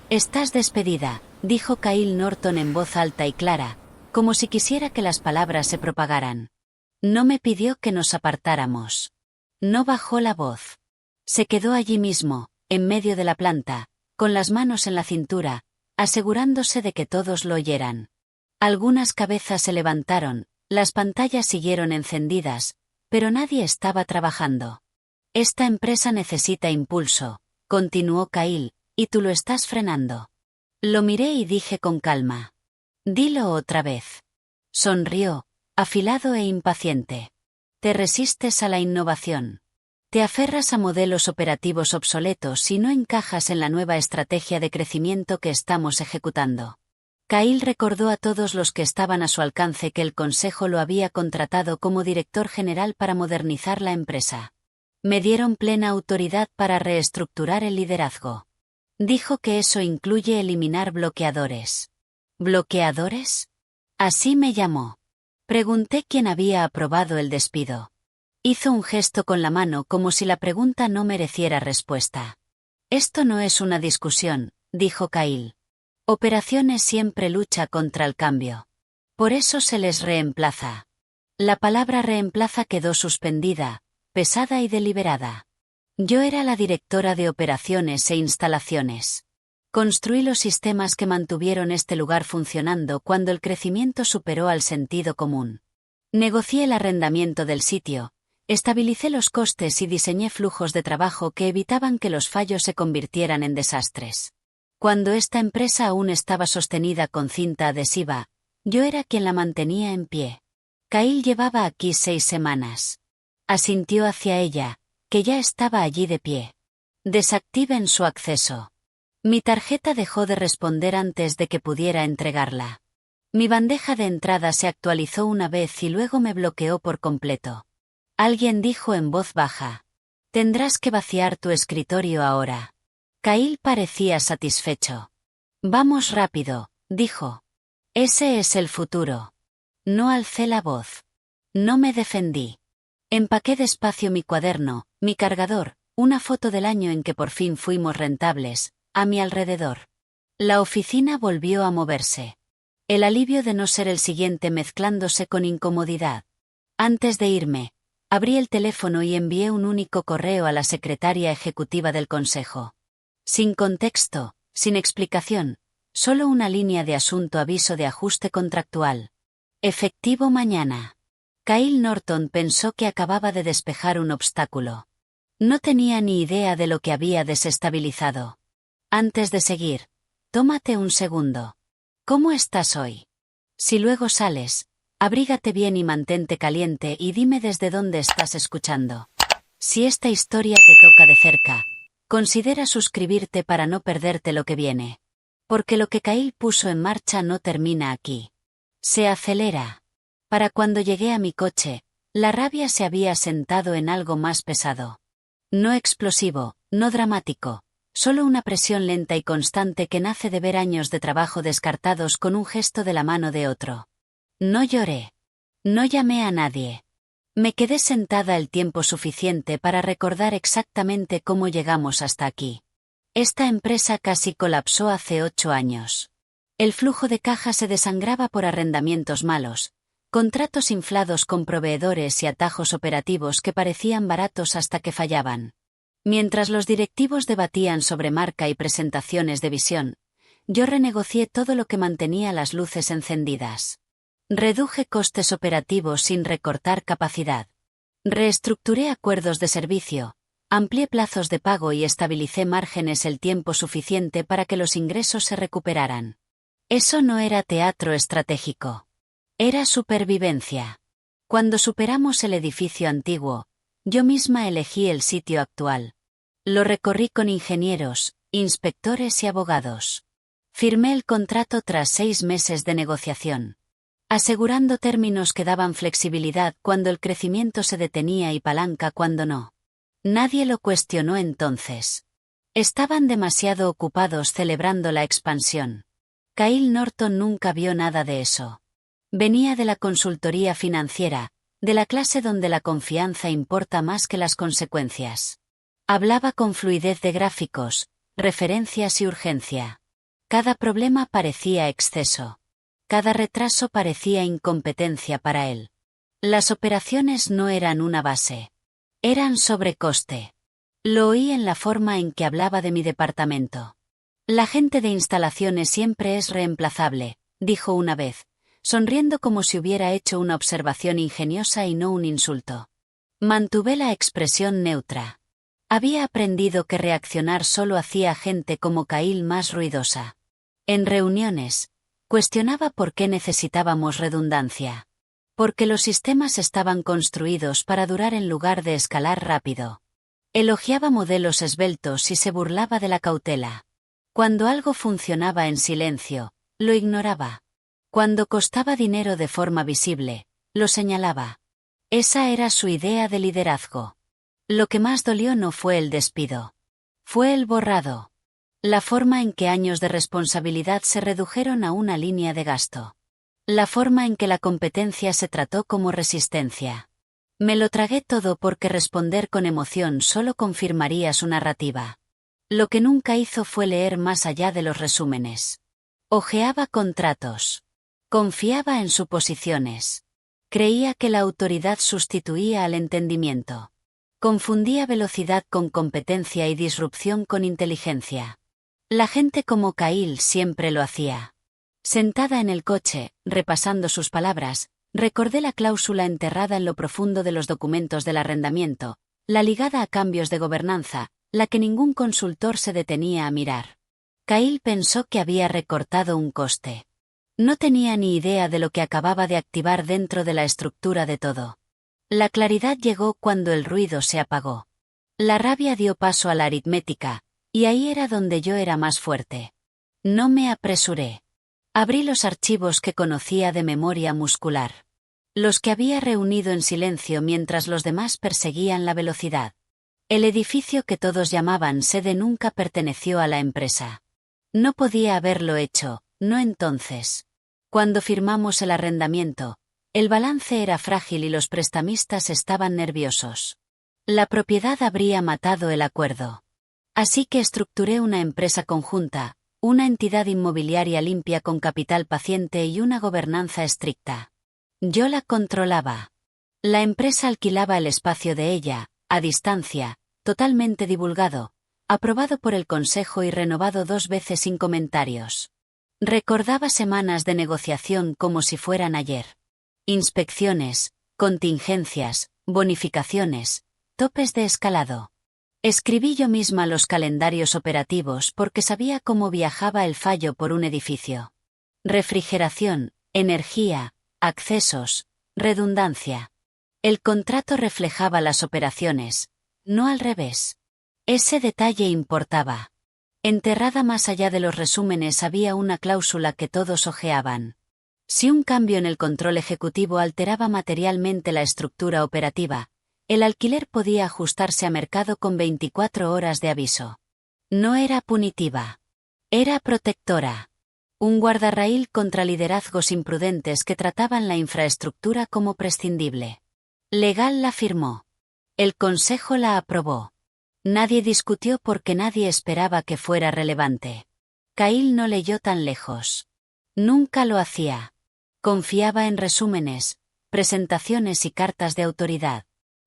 Estás despedida, dijo Kyle Norton en voz alta y clara, como si quisiera que las palabras se propagaran. No me pidió que nos apartáramos. No bajó la voz. Se quedó allí mismo, en medio de la planta, con las manos en la cintura, asegurándose de que todos lo oyeran. Algunas cabezas se levantaron, las pantallas siguieron encendidas, pero nadie estaba trabajando. Esta empresa necesita impulso, continuó Kyle, y tú lo estás frenando. Lo miré y dije con calma. Dilo otra vez. Sonrió, afilado e impaciente. Te resistes a la innovación. Te aferras a modelos operativos obsoletos y no encajas en la nueva estrategia de crecimiento que estamos ejecutando. Kyle recordó a todos los que estaban a su alcance que el Consejo lo había contratado como director general para modernizar la empresa. Me dieron plena autoridad para reestructurar el liderazgo. Dijo que eso incluye eliminar bloqueadores. ¿Bloqueadores? Así me llamó. Pregunté quién había aprobado el despido. Hizo un gesto con la mano como si la pregunta no mereciera respuesta. Esto no es una discusión, dijo Kyle. Operaciones siempre lucha contra el cambio. Por eso se les reemplaza. La palabra reemplaza quedó suspendida, pesada y deliberada. Yo era la directora de operaciones e instalaciones. Construí los sistemas que mantuvieron este lugar funcionando cuando el crecimiento superó al sentido común. Negocié el arrendamiento del sitio, estabilicé los costes y diseñé flujos de trabajo que evitaban que los fallos se convirtieran en desastres. Cuando esta empresa aún estaba sostenida con cinta adhesiva, yo era quien la mantenía en pie. Kyle llevaba aquí 6 semanas. Asintió hacia ella, que ya estaba allí de pie. Desactiven su acceso. Mi tarjeta dejó de responder antes de que pudiera entregarla. Mi bandeja de entrada se actualizó una vez y luego me bloqueó por completo. Alguien dijo en voz baja. Tendrás que vaciar tu escritorio ahora. Kyle parecía satisfecho. Vamos rápido, dijo. Ese es el futuro. No alcé la voz. No me defendí. Empaqué despacio mi cuaderno, mi cargador, una foto del año en que por fin fuimos rentables, a mi alrededor. La oficina volvió a moverse. El alivio de no ser el siguiente mezclándose con incomodidad. Antes de irme, abrí el teléfono y envié un único correo a la secretaria ejecutiva del Consejo. Sin contexto, sin explicación, solo una línea de aviso de ajuste contractual. Efectivo mañana. Kyle Norton pensó que acababa de despejar un obstáculo. No tenía ni idea de lo que había desestabilizado. Antes de seguir, tómate un segundo. ¿Cómo estás hoy? Si luego sales, abrígate bien y mantente caliente y dime desde dónde estás escuchando. Si esta historia te toca de cerca, considera suscribirte para no perderte lo que viene. Porque lo que Kyle puso en marcha no termina aquí. Se acelera. Para cuando llegué a mi coche, la rabia se había sentado en algo más pesado. No explosivo, no dramático, solo una presión lenta y constante que nace de ver años de trabajo descartados con un gesto de la mano de otro. No lloré. No llamé a nadie. Me quedé sentada el tiempo suficiente para recordar exactamente cómo llegamos hasta aquí. Esta empresa casi colapsó hace 8 años. El flujo de caja se desangraba por arrendamientos malos, contratos inflados con proveedores y atajos operativos que parecían baratos hasta que fallaban. Mientras los directivos debatían sobre marca y presentaciones de visión, yo renegocié todo lo que mantenía las luces encendidas. Reduje costes operativos sin recortar capacidad. Reestructuré acuerdos de servicio, amplié plazos de pago y estabilicé márgenes el tiempo suficiente para que los ingresos se recuperaran. Eso no era teatro estratégico. Era supervivencia. Cuando superamos el edificio antiguo, yo misma elegí el sitio actual. Lo recorrí con ingenieros, inspectores y abogados. Firmé el contrato tras 6 meses de negociación, asegurando términos que daban flexibilidad cuando el crecimiento se detenía y palanca cuando no. Nadie lo cuestionó entonces. Estaban demasiado ocupados celebrando la expansión. Kyle Norton nunca vio nada de eso. Venía de la consultoría financiera, de la clase donde la confianza importa más que las consecuencias. Hablaba con fluidez de gráficos, referencias y urgencia. Cada problema parecía exceso. Cada retraso parecía incompetencia para él. Las operaciones no eran una base. Eran sobrecoste. Lo oí en la forma en que hablaba de mi departamento. La gente de instalaciones siempre es reemplazable, dijo una vez, sonriendo como si hubiera hecho una observación ingeniosa y no un insulto. Mantuve la expresión neutra. Había aprendido que reaccionar solo hacía gente como Kyle más ruidosa. En reuniones, cuestionaba por qué necesitábamos redundancia. Porque los sistemas estaban construidos para durar en lugar de escalar rápido. Elogiaba modelos esbeltos y se burlaba de la cautela. Cuando algo funcionaba en silencio, lo ignoraba. Cuando costaba dinero de forma visible, lo señalaba. Esa era su idea de liderazgo. Lo que más dolió no fue el despido. Fue el borrado. La forma en que años de responsabilidad se redujeron a una línea de gasto. La forma en que la competencia se trató como resistencia. Me lo tragué todo porque responder con emoción solo confirmaría su narrativa. Lo que nunca hizo fue leer más allá de los resúmenes. Hojeaba contratos. Confiaba en suposiciones. Creía que la autoridad sustituía al entendimiento. Confundía velocidad con competencia y disrupción con inteligencia. La gente como Kyle siempre lo hacía. Sentada en el coche, repasando sus palabras, recordé la cláusula enterrada en lo profundo de los documentos del arrendamiento, la ligada a cambios de gobernanza, la que ningún consultor se detenía a mirar. Kyle pensó que había recortado un coste. No tenía ni idea de lo que acababa de activar dentro de la estructura de todo. La claridad llegó cuando el ruido se apagó. La rabia dio paso a la aritmética, y ahí era donde yo era más fuerte. No me apresuré. Abrí los archivos que conocía de memoria muscular. Los que había reunido en silencio mientras los demás perseguían la velocidad. El edificio que todos llamaban sede nunca perteneció a la empresa. No podía haberlo hecho, no entonces. Cuando firmamos el arrendamiento, el balance era frágil y los prestamistas estaban nerviosos. La propiedad habría matado el acuerdo. Así que estructuré una empresa conjunta, una entidad inmobiliaria limpia con capital paciente y una gobernanza estricta. Yo la controlaba. La empresa alquilaba el espacio de ella, a distancia, totalmente divulgado, aprobado por el consejo y renovado 2 veces sin comentarios. Recordaba semanas de negociación como si fueran ayer. Inspecciones, contingencias, bonificaciones, topes de escalado. Escribí yo misma los calendarios operativos porque sabía cómo viajaba el fallo por un edificio. Refrigeración, energía, accesos, redundancia. El contrato reflejaba las operaciones, no al revés. Ese detalle importaba. Enterrada más allá de los resúmenes había una cláusula que todos ojeaban. Si un cambio en el control ejecutivo alteraba materialmente la estructura operativa, el alquiler podía ajustarse a mercado con 24 horas de aviso. No era punitiva. Era protectora. Un guardarraíl contra liderazgos imprudentes que trataban la infraestructura como prescindible. Legal la firmó. El consejo la aprobó. Nadie discutió porque nadie esperaba que fuera relevante. Kyle no leyó tan lejos. Nunca lo hacía. Confiaba en resúmenes, presentaciones y cartas de autoridad.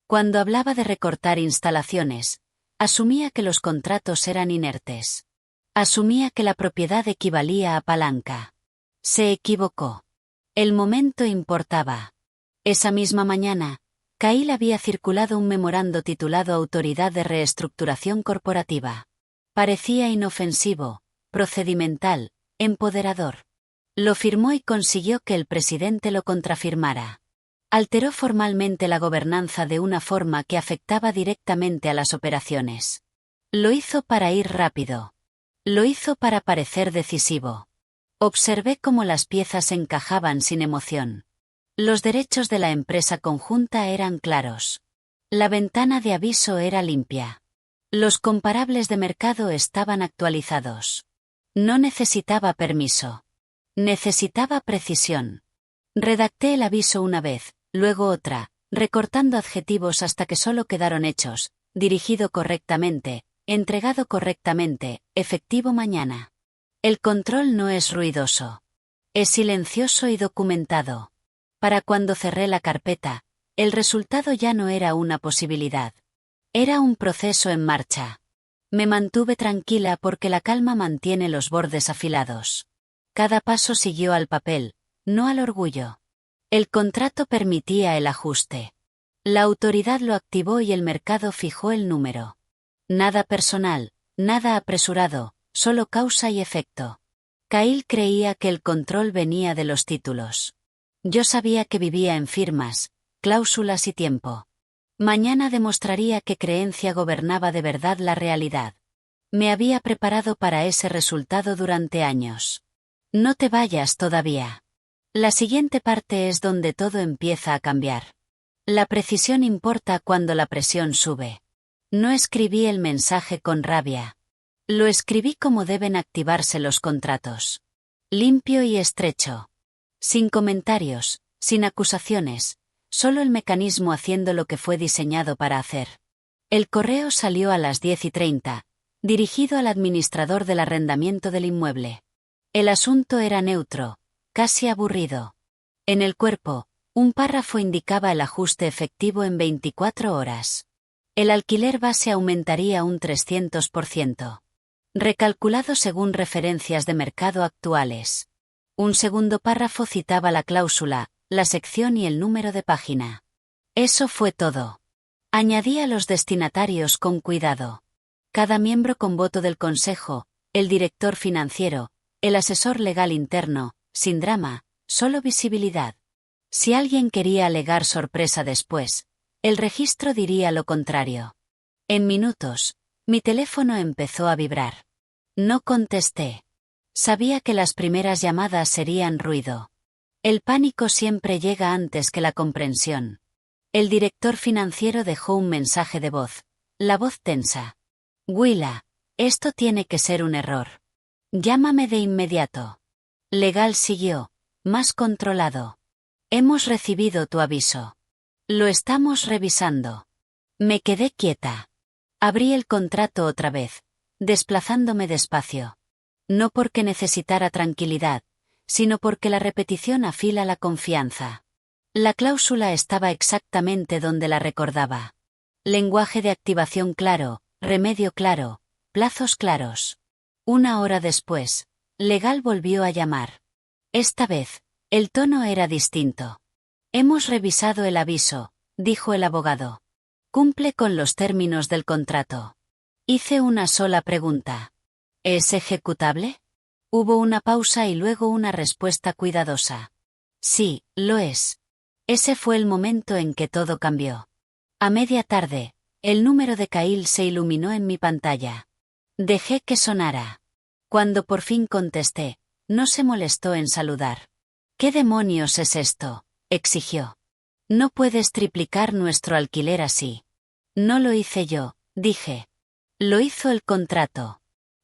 Cuando hablaba de recortar instalaciones, asumía que los contratos eran inertes. Asumía que la propiedad equivalía a palanca. Se equivocó. El momento importaba. Esa misma mañana, Kyle había circulado un memorando titulado Autoridad de Reestructuración Corporativa. Parecía inofensivo, procedimental, empoderador. Lo firmó y consiguió que el presidente lo contrafirmara. Alteró formalmente la gobernanza de una forma que afectaba directamente a las operaciones. Lo hizo para ir rápido. Lo hizo para parecer decisivo. Observé cómo las piezas encajaban sin emoción. Los derechos de la empresa conjunta eran claros. La ventana de aviso era limpia. Los comparables de mercado estaban actualizados. No necesitaba permiso. Necesitaba precisión. Redacté el aviso una vez, luego otra, recortando adjetivos hasta que solo quedaron hechos, dirigido correctamente, entregado correctamente, efectivo mañana. El control no es ruidoso. Es silencioso y documentado. Para cuando cerré la carpeta, el resultado ya no era una posibilidad. Era un proceso en marcha. Me mantuve tranquila porque la calma mantiene los bordes afilados. Cada paso siguió al papel, no al orgullo. El contrato permitía el ajuste. La autoridad lo activó y el mercado fijó el número. Nada personal, nada apresurado, solo causa y efecto. Kyle creía que el control venía de los títulos. Yo sabía que vivía en firmas, cláusulas y tiempo. Mañana demostraría que creencia gobernaba de verdad la realidad. Me había preparado para ese resultado durante años. No te vayas todavía. La siguiente parte es donde todo empieza a cambiar. La precisión importa cuando la presión sube. No escribí el mensaje con rabia. Lo escribí como deben activarse los contratos. Limpio y estrecho. Sin comentarios, sin acusaciones, solo el mecanismo haciendo lo que fue diseñado para hacer. El correo salió a las 10:30, dirigido al administrador del arrendamiento del inmueble. El asunto era neutro, casi aburrido. En el cuerpo, un párrafo indicaba el ajuste efectivo en 24 horas. El alquiler base aumentaría un 300%. Recalculado según referencias de mercado actuales. Un segundo párrafo citaba la cláusula, la sección y el número de página. Eso fue todo. Añadía los destinatarios con cuidado. Cada miembro con voto del consejo, el director financiero, el asesor legal interno, sin drama, solo visibilidad. Si alguien quería alegar sorpresa después, el registro diría lo contrario. En minutos, mi teléfono empezó a vibrar. No contesté. Sabía que las primeras llamadas serían ruido. El pánico siempre llega antes que la comprensión. El director financiero dejó un mensaje de voz, la voz tensa. Willa, esto tiene que ser un error. Llámame de inmediato. Legal siguió, más controlado. Hemos recibido tu aviso. Lo estamos revisando. Me quedé quieta. Abrí el contrato otra vez, desplazándome despacio. No porque necesitara tranquilidad, sino porque la repetición afila la confianza. La cláusula estaba exactamente donde la recordaba. Lenguaje de activación claro, remedio claro, plazos claros. 1 hora después, Legal volvió a llamar. Esta vez, el tono era distinto. Hemos revisado el aviso, dijo el abogado. Cumple con los términos del contrato. Hice una sola pregunta. ¿Es ejecutable? Hubo una pausa y luego una respuesta cuidadosa. Sí, lo es. Ese fue el momento en que todo cambió. A media tarde, el número de Kyle se iluminó en mi pantalla. Dejé que sonara. Cuando por fin contesté, no se molestó en saludar. ¿Qué demonios es esto?, exigió. No puedes triplicar nuestro alquiler así. No lo hice yo, dije. Lo hizo el contrato.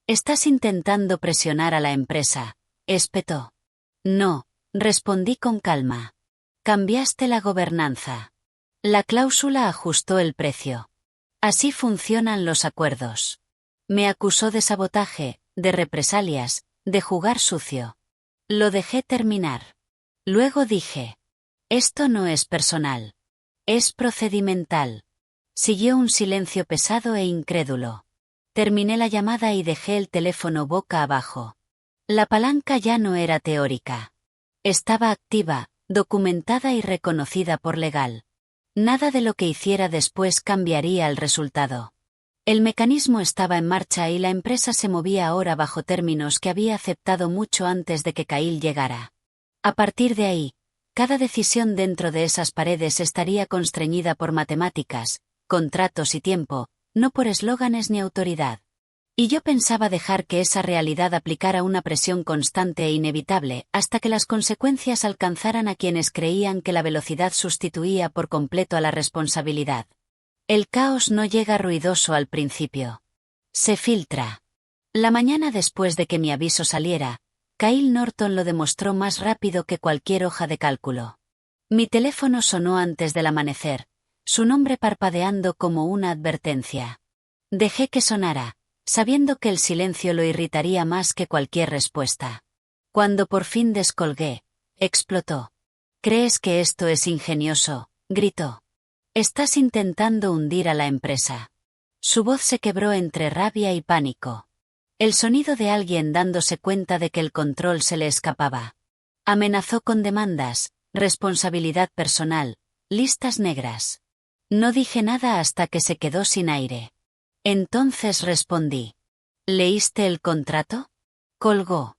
Estás intentando presionar a la empresa, espetó. No, respondí con calma. Cambiaste la gobernanza. La cláusula ajustó el precio. Así funcionan los acuerdos. Me acusó de sabotaje, de represalias, de jugar sucio. Lo dejé terminar. Luego dije. Esto no es personal. Es procedimental. Siguió un silencio pesado e incrédulo. Terminé la llamada y dejé el teléfono boca abajo. La palanca ya no era teórica. Estaba activa, documentada y reconocida por Legal. Nada de lo que hiciera después cambiaría el resultado. El mecanismo estaba en marcha y la empresa se movía ahora bajo términos que había aceptado mucho antes de que Kyle llegara. A partir de ahí, cada decisión dentro de esas paredes estaría constreñida por matemáticas, contratos y tiempo, no por eslóganes ni autoridad. Y yo pensaba dejar que esa realidad aplicara una presión constante e inevitable hasta que las consecuencias alcanzaran a quienes creían que la velocidad sustituía por completo a la responsabilidad. El caos no llega ruidoso al principio. Se filtra. La mañana después de que mi aviso saliera, Kyle Norton lo demostró más rápido que cualquier hoja de cálculo. Mi teléfono sonó antes del amanecer, su nombre parpadeando como una advertencia. Dejé que sonara, sabiendo que el silencio lo irritaría más que cualquier respuesta. Cuando por fin descolgué, explotó. ¿Crees que esto es ingenioso?, gritó. Estás intentando hundir a la empresa. Su voz se quebró entre rabia y pánico. El sonido de alguien dándose cuenta de que el control se le escapaba. Amenazó con demandas, responsabilidad personal, listas negras. No dije nada hasta que se quedó sin aire. Entonces respondí. ¿Leíste el contrato? Colgó.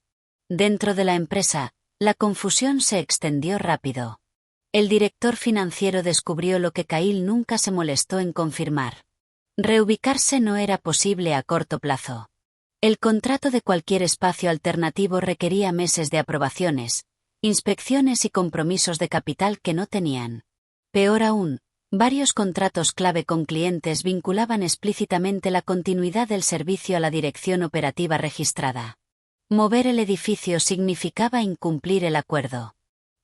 Dentro de la empresa, la confusión se extendió rápido. El director financiero descubrió lo que Kyle nunca se molestó en confirmar. Reubicarse no era posible a corto plazo. El contrato de cualquier espacio alternativo requería meses de aprobaciones, inspecciones y compromisos de capital que no tenían. Peor aún, varios contratos clave con clientes vinculaban explícitamente la continuidad del servicio a la dirección operativa registrada. Mover el edificio significaba incumplir el acuerdo.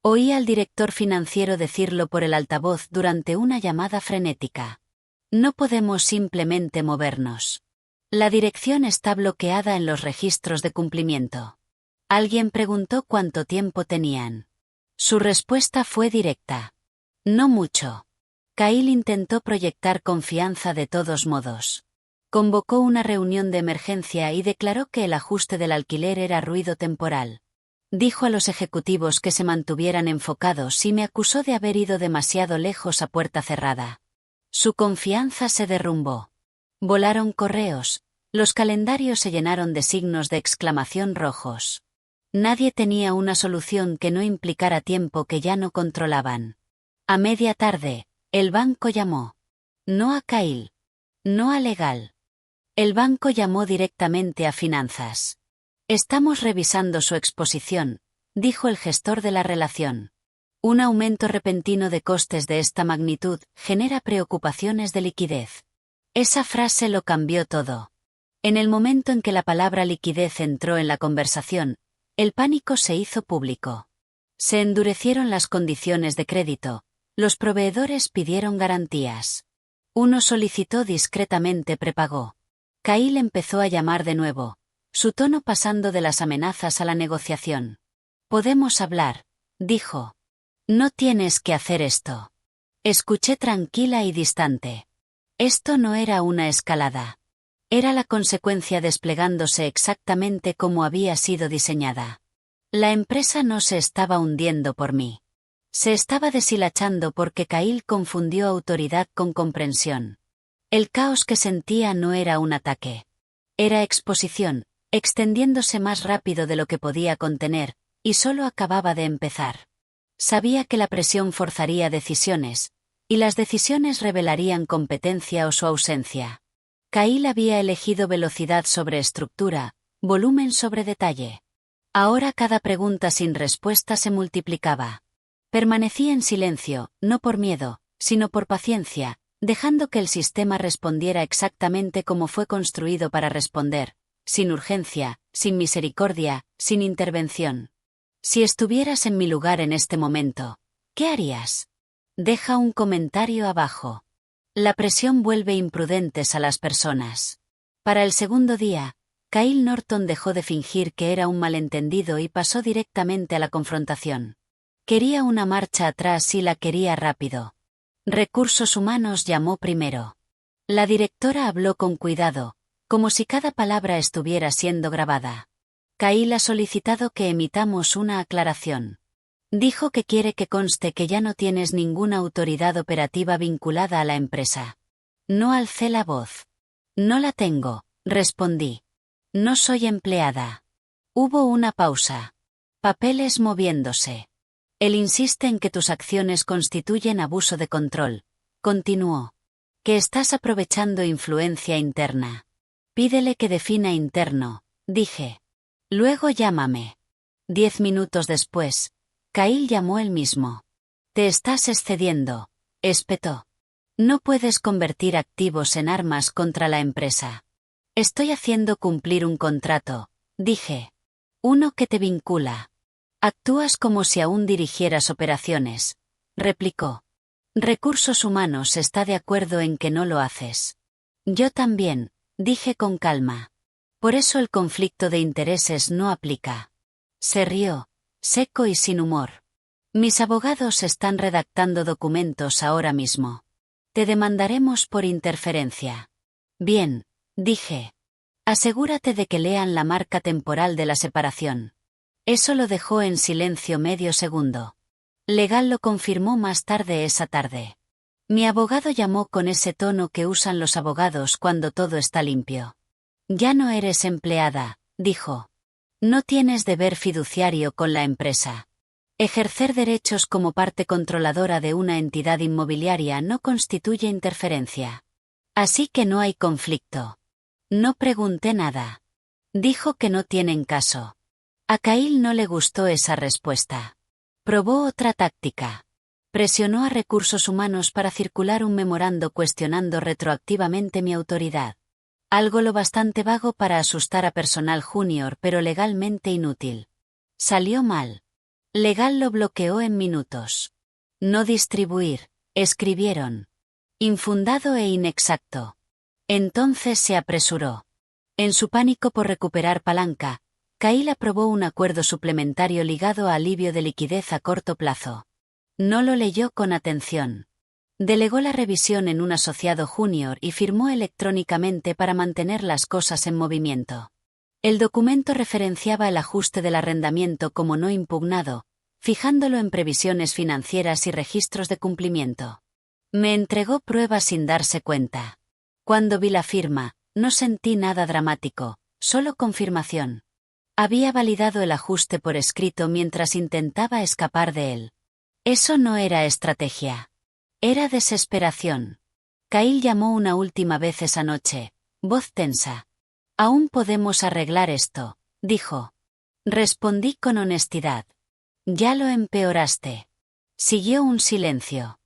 Oí al director financiero decirlo por el altavoz durante una llamada frenética. No podemos simplemente movernos. La dirección está bloqueada en los registros de cumplimiento. Alguien preguntó cuánto tiempo tenían. Su respuesta fue directa. No mucho. Kyle intentó proyectar confianza de todos modos. Convocó una reunión de emergencia y declaró que el ajuste del alquiler era ruido temporal. Dijo a los ejecutivos que se mantuvieran enfocados y me acusó de haber ido demasiado lejos a puerta cerrada. Su confianza se derrumbó. Volaron correos, los calendarios se llenaron de signos de exclamación rojos. Nadie tenía una solución que no implicara tiempo que ya no controlaban. A media tarde, el banco llamó. No a Kyle. No a Legal. El banco llamó directamente a Finanzas. Estamos revisando su exposición, dijo el gestor de la relación. Un aumento repentino de costes de esta magnitud genera preocupaciones de liquidez. Esa frase lo cambió todo. En el momento en que la palabra liquidez entró en la conversación, el pánico se hizo público. Se endurecieron las condiciones de crédito, los proveedores pidieron garantías. Uno solicitó discretamente prepago. Kyle empezó a llamar de nuevo, su tono pasando de las amenazas a la negociación. Podemos hablar, dijo. No tienes que hacer esto. Escuché tranquila y distante. Esto no era una escalada. Era la consecuencia desplegándose exactamente como había sido diseñada. La empresa no se estaba hundiendo por mí. Se estaba deshilachando porque Kyle confundió autoridad con comprensión. El caos que sentía no era un ataque. Era exposición, extendiéndose más rápido de lo que podía contener, y solo acababa de empezar. Sabía que la presión forzaría decisiones, y las decisiones revelarían competencia o su ausencia. Kyle había elegido velocidad sobre estructura, volumen sobre detalle. Ahora cada pregunta sin respuesta se multiplicaba. Permanecí en silencio, no por miedo, sino por paciencia, dejando que el sistema respondiera exactamente como fue construido para responder, sin urgencia, sin misericordia, sin intervención. Si estuvieras en mi lugar en este momento, ¿qué harías? Deja un comentario abajo. La presión vuelve imprudentes a las personas. Para el segundo día, Kyle Norton dejó de fingir que era un malentendido y pasó directamente a la confrontación. Quería una marcha atrás y la quería rápido. Recursos Humanos llamó primero. La directora habló con cuidado, como si cada palabra estuviera siendo grabada. Kyle ha solicitado que emitamos una aclaración. Dijo que quiere que conste que ya no tienes ninguna autoridad operativa vinculada a la empresa. No alcé la voz. No la tengo, respondí. No soy empleada. Hubo una pausa. Papeles moviéndose. Él insiste en que tus acciones constituyen abuso de control, continuó. Que estás aprovechando influencia interna. Pídele que defina interno, dije. Luego llámame. 10 minutos después, Kyle llamó él mismo. Te estás excediendo, espetó. No puedes convertir activos en armas contra la empresa. Estoy haciendo cumplir un contrato, dije. Uno que te vincula. Actúas como si aún dirigieras operaciones, replicó. Recursos Humanos está de acuerdo en que no lo haces. Yo también, dije con calma. Por eso el conflicto de intereses no aplica. Se rió, seco y sin humor. Mis abogados están redactando documentos ahora mismo. Te demandaremos por interferencia. Bien, dije. Asegúrate de que lean la marca temporal de la separación. Eso lo dejó en silencio medio segundo. Legal lo confirmó más tarde esa tarde. Mi abogado llamó con ese tono que usan los abogados cuando todo está limpio. Ya no eres empleada, dijo. No tienes deber fiduciario con la empresa. Ejercer derechos como parte controladora de una entidad inmobiliaria no constituye interferencia. Así que no hay conflicto. No pregunté nada. Dijo que no tienen caso. A Kyle no le gustó esa respuesta. Probó otra táctica. Presionó a Recursos Humanos para circular un memorando cuestionando retroactivamente mi autoridad. Algo lo bastante vago para asustar a personal junior pero legalmente inútil. Salió mal. Legal lo bloqueó en minutos. No distribuir, escribieron. Infundado e inexacto. Entonces se apresuró. En su pánico por recuperar palanca, Kyle aprobó un acuerdo suplementario ligado a alivio de liquidez a corto plazo. No lo leyó con atención. Delegó la revisión en un asociado junior y firmó electrónicamente para mantener las cosas en movimiento. El documento referenciaba el ajuste del arrendamiento como no impugnado, fijándolo en previsiones financieras y registros de cumplimiento. Me entregó pruebas sin darse cuenta. Cuando vi la firma, no sentí nada dramático, solo confirmación. Había validado el ajuste por escrito mientras intentaba escapar de él. Eso no era estrategia. Era desesperación. Kyle llamó una última vez esa noche, voz tensa. Aún podemos arreglar esto, dijo. Respondí con honestidad. Ya lo empeoraste. Siguió un silencio.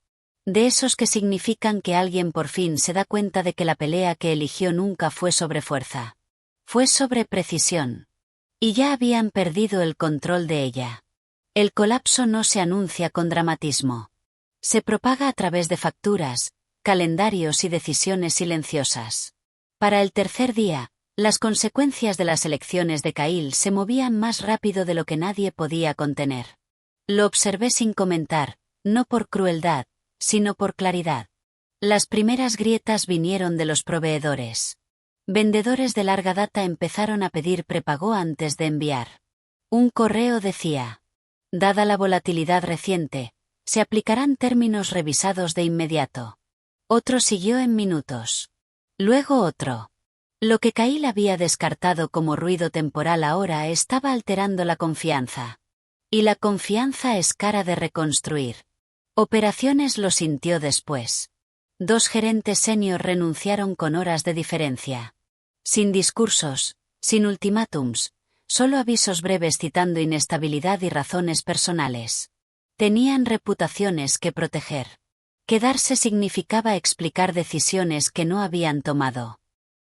De esos que significan que alguien por fin se da cuenta de que la pelea que eligió nunca fue sobre fuerza. Fue sobre precisión. Y ya habían perdido el control de ella. El colapso no se anuncia con dramatismo. Se propaga a través de facturas, calendarios y decisiones silenciosas. Para el tercer día, las consecuencias de las elecciones de Kyle se movían más rápido de lo que nadie podía contener. Lo observé sin comentar, no por crueldad, sino por claridad. Las primeras grietas vinieron de los proveedores. Vendedores de larga data empezaron a pedir prepago antes de enviar. Un correo decía: dada la volatilidad reciente, se aplicarán términos revisados de inmediato. Otro siguió en minutos. Luego otro. Lo que Kyle había descartado como ruido temporal ahora estaba alterando la confianza. Y la confianza es cara de reconstruir. Operaciones lo sintió después. 2 gerentes senior renunciaron con horas de diferencia. Sin discursos, sin ultimátums, solo avisos breves citando inestabilidad y razones personales. Tenían reputaciones que proteger. Quedarse significaba explicar decisiones que no habían tomado.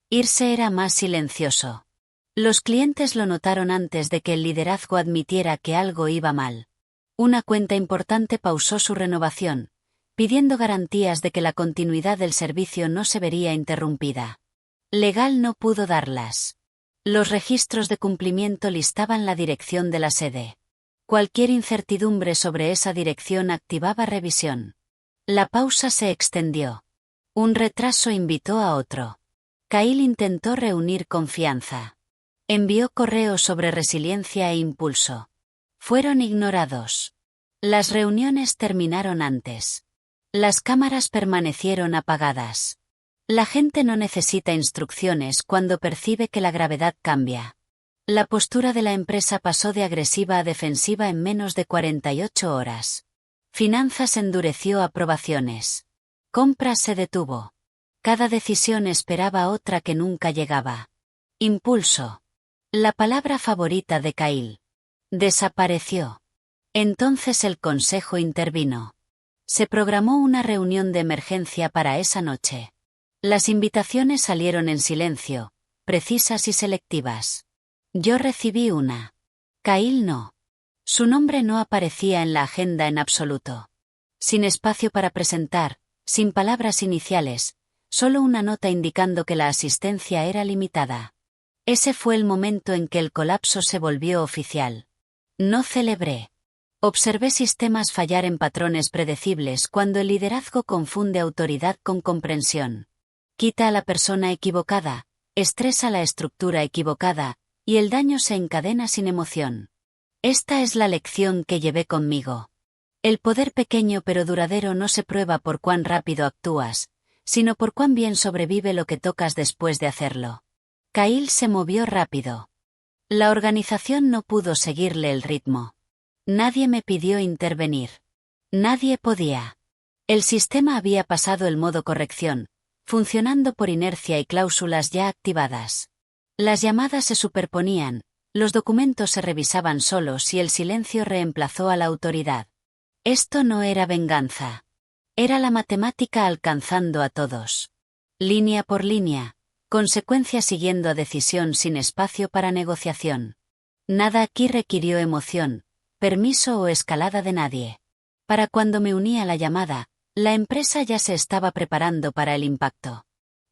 Irse era más silencioso. Los clientes lo notaron antes de que el liderazgo admitiera que algo iba mal. Una cuenta importante pausó su renovación, pidiendo garantías de que la continuidad del servicio no se vería interrumpida. Legal no pudo darlas. Los registros de cumplimiento listaban la dirección de la sede. Cualquier incertidumbre sobre esa dirección activaba revisión. La pausa se extendió. Un retraso invitó a otro. Kyle intentó reunir confianza. Envió correos sobre resiliencia e impulso. Fueron ignorados. Las reuniones terminaron antes. Las cámaras permanecieron apagadas. La gente no necesita instrucciones cuando percibe que la gravedad cambia. La postura de la empresa pasó de agresiva a defensiva en menos de 48 horas. Finanzas endureció aprobaciones. Compras se detuvo. Cada decisión esperaba otra que nunca llegaba. Impulso. La palabra favorita de Kyle. Desapareció. Entonces el consejo intervino. Se programó una reunión de emergencia para esa noche. Las invitaciones salieron en silencio, precisas y selectivas. Yo recibí una. Kyle no. Su nombre no aparecía en la agenda en absoluto. Sin espacio para presentar, sin palabras iniciales, solo una nota indicando que la asistencia era limitada. Ese fue el momento en que el colapso se volvió oficial. No celebré. Observé sistemas fallar en patrones predecibles cuando el liderazgo confunde autoridad con comprensión. Quita a la persona equivocada, estresa la estructura equivocada, y el daño se encadena sin emoción. Esta es la lección que llevé conmigo. El poder pequeño pero duradero no se prueba por cuán rápido actúas, sino por cuán bien sobrevive lo que tocas después de hacerlo. Kyle se movió rápido. La organización no pudo seguirle el ritmo. Nadie me pidió intervenir. Nadie podía. El sistema había pasado el modo corrección, funcionando por inercia y cláusulas ya activadas. Las llamadas se superponían, los documentos se revisaban solos y el silencio reemplazó a la autoridad. Esto no era venganza. Era la matemática alcanzando a todos. Línea por línea, consecuencia siguiendo a decisión sin espacio para negociación. Nada aquí requirió emoción, permiso o escalada de nadie. Para cuando me uní a la llamada, la empresa ya se estaba preparando para el impacto.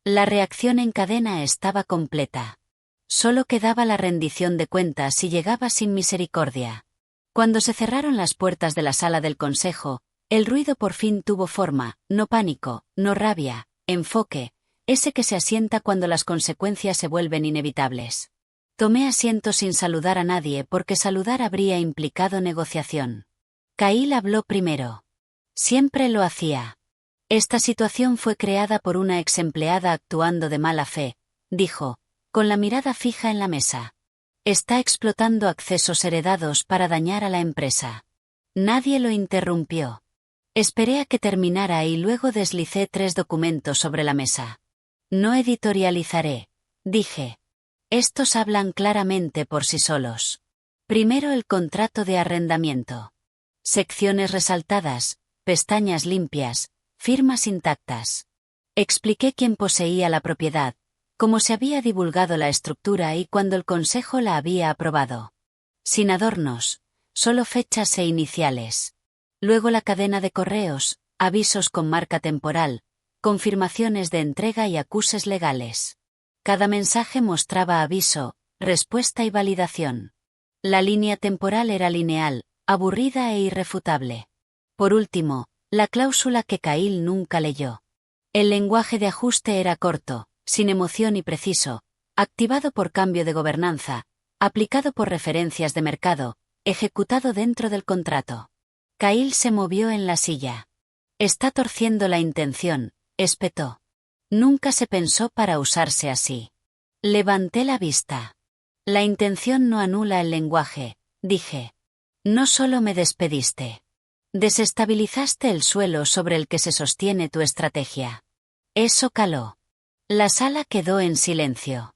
La reacción en cadena estaba completa. Solo quedaba la rendición de cuentas y llegaba sin misericordia. Cuando se cerraron las puertas de la sala del consejo, el ruido por fin tuvo forma, no pánico, no rabia, enfoque, ese que se asienta cuando las consecuencias se vuelven inevitables. Tomé asiento sin saludar a nadie porque saludar habría implicado negociación. Kyle habló primero. Siempre lo hacía. Esta situación fue creada por una ex empleada actuando de mala fe, dijo, con la mirada fija en la mesa. Está explotando accesos heredados para dañar a la empresa. Nadie lo interrumpió. Esperé a que terminara y luego deslicé 3 documentos sobre la mesa. No editorializaré, dije. Estos hablan claramente por sí solos. Primero el contrato de arrendamiento. Secciones resaltadas, pestañas limpias, firmas intactas. Expliqué quién poseía la propiedad, cómo se había divulgado la estructura y cuándo el consejo la había aprobado. Sin adornos, solo fechas e iniciales. Luego la cadena de correos, avisos con marca temporal, confirmaciones de entrega y acuses legales. Cada mensaje mostraba aviso, respuesta y validación. La línea temporal era lineal, aburrida e irrefutable. Por último, la cláusula que Kyle nunca leyó. El lenguaje de ajuste era corto, sin emoción y preciso, activado por cambio de gobernanza, aplicado por referencias de mercado, ejecutado dentro del contrato. Kyle se movió en la silla. Está torciendo la intención, espetó. Nunca se pensó para usarse así. Levanté la vista. La intención no anula el lenguaje, dije. No solo me despediste. Desestabilizaste el suelo sobre el que se sostiene tu estrategia. Eso caló. La sala quedó en silencio.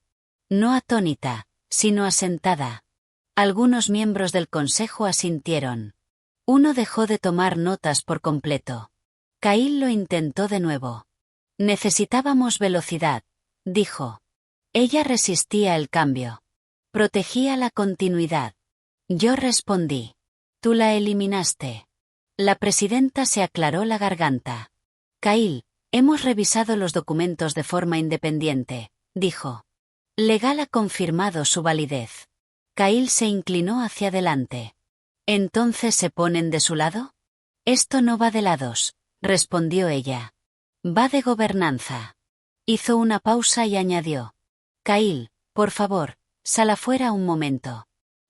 No atónita, sino asentada. Algunos miembros del consejo asintieron. Uno dejó de tomar notas por completo. Kyle lo intentó de nuevo. Necesitábamos velocidad, dijo. Ella resistía el cambio. Protegía la continuidad. Yo respondí. Tú la eliminaste. La presidenta se aclaró la garganta. Kyle, hemos revisado los documentos de forma independiente, dijo. Legal ha confirmado su validez. Kyle se inclinó hacia adelante. ¿Entonces se ponen de su lado? Esto no va de lados, respondió ella. Va de gobernanza. Hizo una pausa y añadió. Kyle, por favor, sal afuera un momento.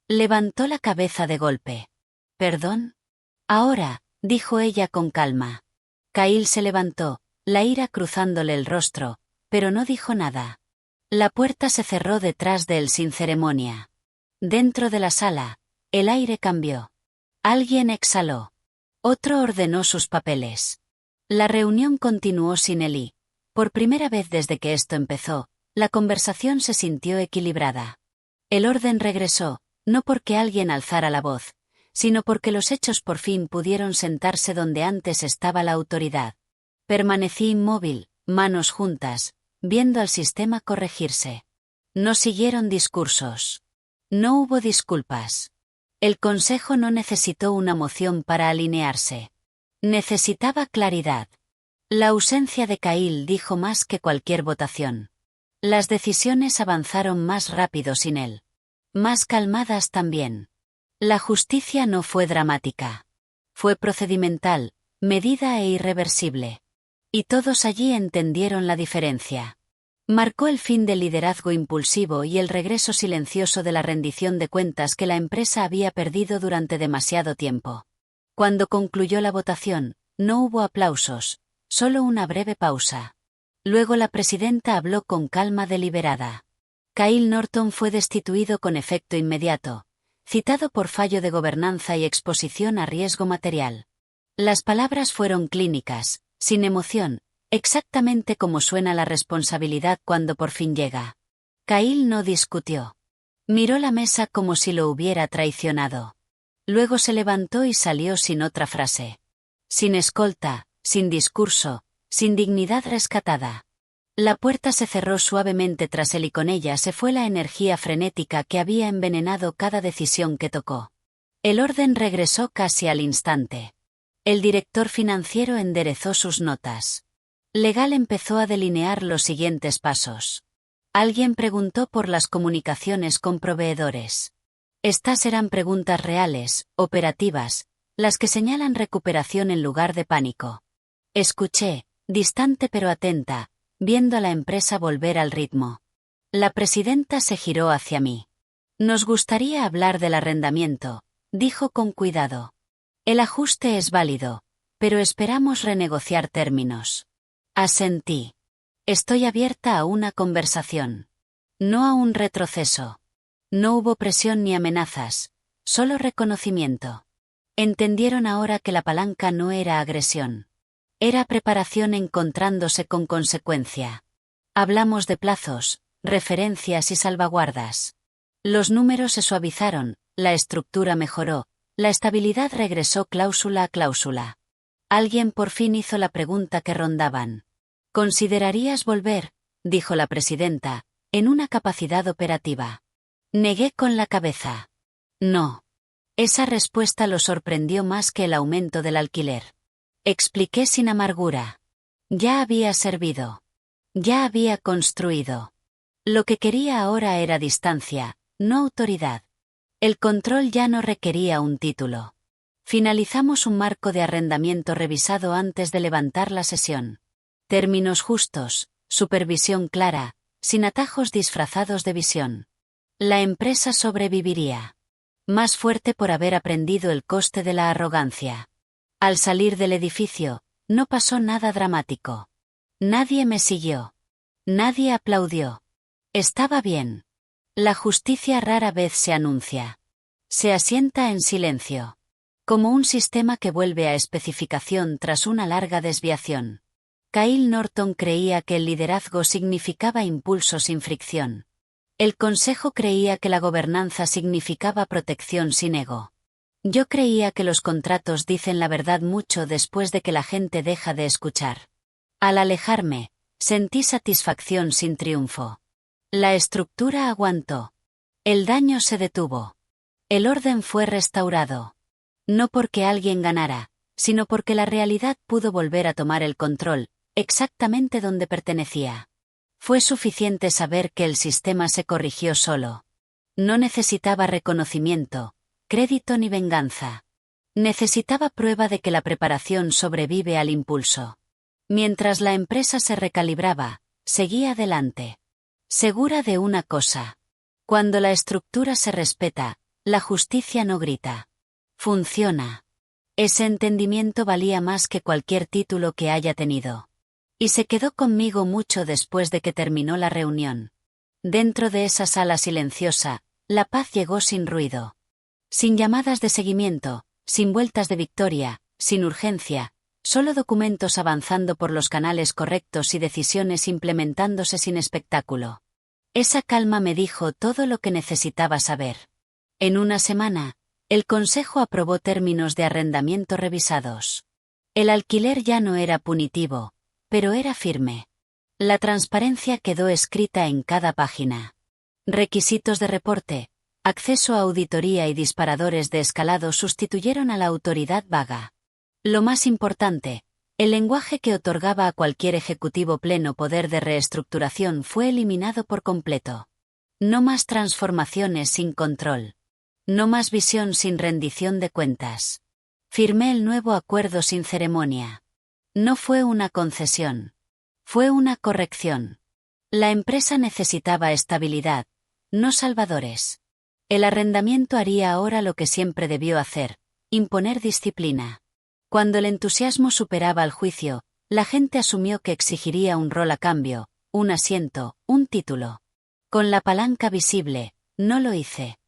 Levantó la cabeza de golpe. ¿Perdón? Ahora, dijo ella con calma. Kyle se levantó, la ira cruzándole el rostro, pero no dijo nada. La puerta se cerró detrás de él sin ceremonia. Dentro de la sala, el aire cambió. Alguien exhaló. Otro ordenó sus papeles. La reunión continuó sin él y, por primera vez desde que esto empezó, la conversación se sintió equilibrada. El orden regresó, no porque alguien alzara la voz, sino porque los hechos por fin pudieron sentarse donde antes estaba la autoridad. Permanecí inmóvil, manos juntas, viendo al sistema corregirse. No siguieron discursos. No hubo disculpas. El consejo no necesitó una moción para alinearse. Necesitaba claridad. La ausencia de Kyle dijo más que cualquier votación. Las decisiones avanzaron más rápido sin él. Más calmadas también. La justicia no fue dramática. Fue procedimental, medida e irreversible. Y todos allí entendieron la diferencia. Marcó el fin del liderazgo impulsivo y el regreso silencioso de la rendición de cuentas que la empresa había perdido durante demasiado tiempo. Cuando concluyó la votación, no hubo aplausos, solo una breve pausa. Luego la presidenta habló con calma deliberada. Kyle Norton fue destituido con efecto inmediato, citado por fallo de gobernanza y exposición a riesgo material. Las palabras fueron clínicas, sin emoción, exactamente como suena la responsabilidad cuando por fin llega. Kyle no discutió. Miró la mesa como si lo hubiera traicionado. Luego se levantó y salió sin otra frase. Sin escolta, sin discurso, sin dignidad rescatada. La puerta se cerró suavemente tras él y con ella se fue la energía frenética que había envenenado cada decisión que tocó. El orden regresó casi al instante. El director financiero enderezó sus notas. Legal empezó a delinear los siguientes pasos. Alguien preguntó por las comunicaciones con proveedores. Estas eran preguntas reales, operativas, las que señalan recuperación en lugar de pánico. Escuché, distante pero atenta, viendo a la empresa volver al ritmo. La presidenta se giró hacia mí. Nos gustaría hablar del arrendamiento, dijo con cuidado. El ajuste es válido, pero esperamos renegociar términos. Asentí. Estoy abierta a una conversación. No a un retroceso. No hubo presión ni amenazas, solo reconocimiento. Entendieron ahora que la palanca no era agresión. Era preparación encontrándose con consecuencia. Hablamos de plazos, referencias y salvaguardas. Los números se suavizaron, la estructura mejoró, la estabilidad regresó cláusula a cláusula. Alguien por fin hizo la pregunta que rondaban. ¿Considerarías volver?, dijo la presidenta, en una capacidad operativa. Negué con la cabeza. No. Esa respuesta lo sorprendió más que el aumento del alquiler. Expliqué sin amargura. Ya había servido. Ya había construido. Lo que quería ahora era distancia, no autoridad. El control ya no requería un título. Finalizamos un marco de arrendamiento revisado antes de levantar la sesión. Términos justos, supervisión clara, sin atajos disfrazados de visión. La empresa sobreviviría. Más fuerte por haber aprendido el coste de la arrogancia. Al salir del edificio, no pasó nada dramático. Nadie me siguió. Nadie aplaudió. Estaba bien. La justicia rara vez se anuncia. Se asienta en silencio. Como un sistema que vuelve a especificación tras una larga desviación. Kyle Norton creía que el liderazgo significaba impulso sin fricción. El consejo creía que la gobernanza significaba protección sin ego. Yo creía que los contratos dicen la verdad mucho después de que la gente deja de escuchar. Al alejarme, sentí satisfacción sin triunfo. La estructura aguantó. El daño se detuvo. El orden fue restaurado. No porque alguien ganara, sino porque la realidad pudo volver a tomar el control, exactamente donde pertenecía. Fue suficiente saber que el sistema se corrigió solo. No necesitaba reconocimiento, crédito ni venganza. Necesitaba prueba de que la preparación sobrevive al impulso. Mientras la empresa se recalibraba, seguía adelante. Segura de una cosa. Cuando la estructura se respeta, la justicia no grita. Funciona. Ese entendimiento valía más que cualquier título que haya tenido. Y se quedó conmigo mucho después de que terminó la reunión. Dentro de esa sala silenciosa, la paz llegó sin ruido. Sin llamadas de seguimiento, sin vueltas de victoria, sin urgencia, solo documentos avanzando por los canales correctos y decisiones implementándose sin espectáculo. Esa calma me dijo todo lo que necesitaba saber. En una semana, el consejo aprobó términos de arrendamiento revisados. El alquiler ya no era punitivo, pero era firme. La transparencia quedó escrita en cada página. Requisitos de reporte, acceso a auditoría y disparadores de escalado sustituyeron a la autoridad vaga. Lo más importante, El lenguaje que otorgaba a cualquier ejecutivo pleno poder de reestructuración fue eliminado por completo. No más transformaciones sin control. No más visión sin rendición de cuentas. Firmé el nuevo acuerdo sin ceremonia. No fue una concesión. Fue una corrección. La empresa necesitaba estabilidad, no salvadores. El arrendamiento haría ahora lo que siempre debió hacer, imponer disciplina. Cuando el entusiasmo superaba al juicio, la gente asumió que exigiría un rol a cambio, un asiento, un título. Con la palanca visible, no lo hice.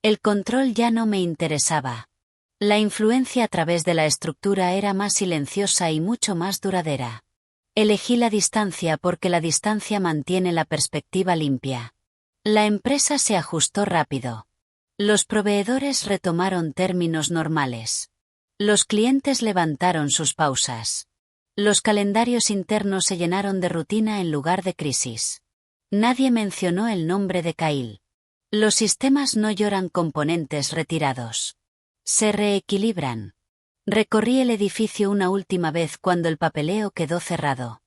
El control ya no me interesaba. La influencia a través de la estructura era más silenciosa y mucho más duradera. Elegí la distancia porque la distancia mantiene la perspectiva limpia. La empresa se ajustó rápido. Los proveedores retomaron términos normales. Los clientes levantaron sus pausas. Los calendarios internos se llenaron de rutina en lugar de crisis. Nadie mencionó el nombre de Kyle. Los sistemas no lloran componentes retirados. Se reequilibran. Recorrí el edificio una última vez cuando el papeleo quedó cerrado.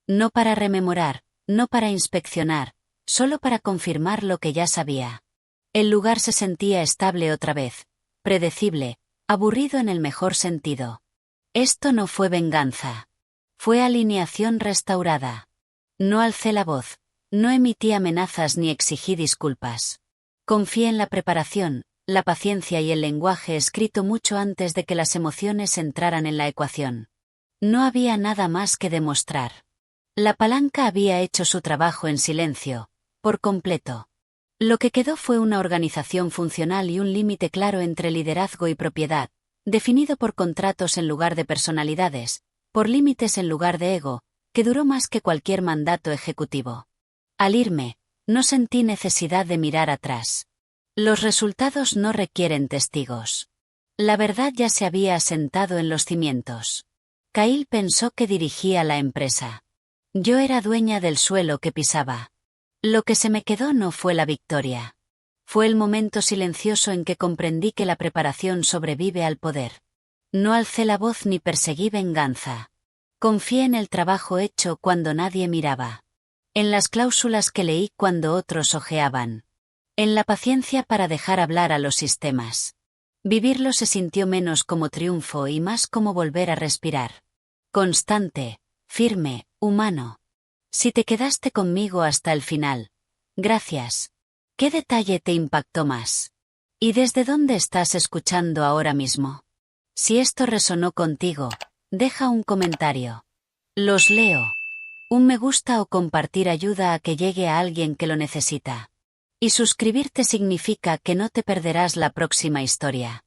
No para rememorar, no para inspeccionar, solo para confirmar lo que ya sabía. El lugar se sentía estable otra vez, predecible, aburrido en el mejor sentido. Esto no fue venganza. Fue alineación restaurada. No alcé la voz, no emití amenazas ni exigí disculpas. Confié en la preparación, la paciencia y el lenguaje escrito mucho antes de que las emociones entraran en la ecuación. No había nada más que demostrar. La palanca había hecho su trabajo en silencio, por completo. Lo que quedó fue una organización funcional y un límite claro entre liderazgo y propiedad, definido por contratos en lugar de personalidades, por límites en lugar de ego, que duró más que cualquier mandato ejecutivo. Al irme, no sentí necesidad de mirar atrás. Los resultados no requieren testigos. La verdad ya se había asentado en los cimientos. Kyle pensó que dirigía la empresa. Yo era dueña del suelo que pisaba. Lo que se me quedó no fue la victoria. Fue el momento silencioso en que comprendí que la preparación sobrevive al poder. No alcé la voz ni perseguí venganza. Confié en el trabajo hecho cuando nadie miraba. En las cláusulas que leí cuando otros ojeaban. En la paciencia para dejar hablar a los sistemas. Vivirlo se sintió menos como triunfo y más como volver a respirar. Constante, firme, humano. Si te quedaste conmigo hasta el final. Gracias. ¿Qué detalle te impactó más? ¿Y desde dónde estás escuchando ahora mismo? Si esto resonó contigo, deja un comentario. Los leo. Un me gusta o compartir ayuda a que llegue a alguien que lo necesita. Y suscribirte significa que no te perderás la próxima historia.